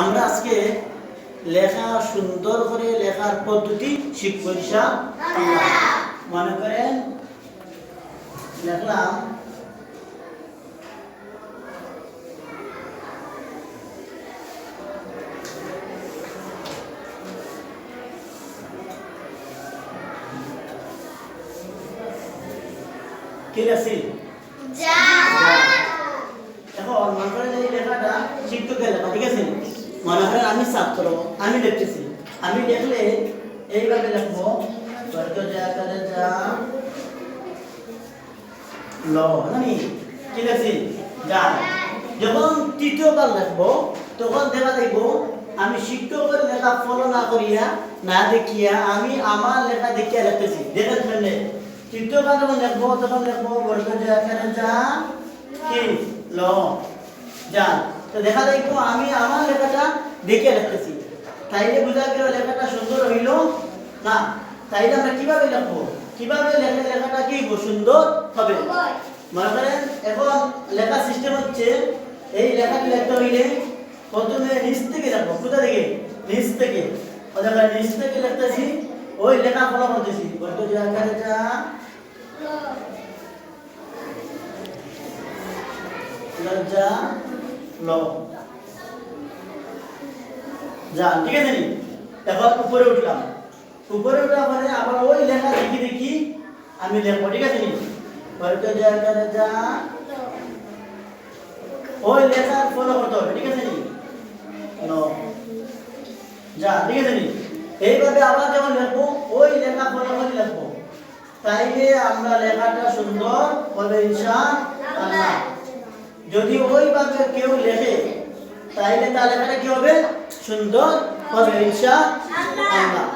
আমরা আজকে লেখা সুন্দর করে লেখার পদ্ধতি শিখব ইনশাআল্লাহ। মনে করেন লিখলাম কি লিখছি এখন মনে করেন এই লেখাটা শিক্ষকের লেখা, ঠিক আছে? মনে করেন আমি ছাত্র, আমি লিখতেছি। আমি লিখলে এইভাবে লিখবো কি লিখছি যা। যখন তৃতীয়বার লিখবো তখন দেখা দেখবো আমি শিক্ষকের লেখা ফলো না করিয়া না দেখিয়া আমি আমার লেখা দেখিয়া লিখতেছি। দেখেন ফেললে তৃতীয়বার যখন লিখবো তখন লিখবো কি ল যা। তো দেখা দেখবো আমি আমার লেখাটা দেখে লিখতেছি। তাইলে বুঝা গেল লেখাটা সুন্দর হইল না। তাইলে আমরা কিভাবে লিখবো, কিভাবে লেখলে লেখাটা কি সুন্দর হবে? মনে করেন এখন লেখা সিস্টেম হচ্ছে এই লেখাটি লিখতে হইলে প্রথমে নিচ থেকে লিখবো। কোথা থেকে? নিচ থেকে। দেখেন নিচ থেকে লিখতেছি, ওই লেখা ফলো করতেছি। লজ্জা ল যা, ঠিক আছে নি? এখন উপরে উঠলাম। উপরে উঠার পরে আবার ওই লেখা দেখি দেখি আমি লিখবো, ঠিক আছে নি? যা ওই লেখা ফলো করতে হবে, ঠিক আছে নি? যা, ঠিক আছে নি? এইভাবে আবার যখন লিখবো ওই লেখা ফলো করে লিখবো। তাইলে আমরা লেখাটা সুন্দর হবে ইনশাআল্লাহ। যদি ওইভাবে কেউ লেখে তাইলে তার লেখাটা কি হবে? সুন্দর হবে ইনশাআল্লাহ।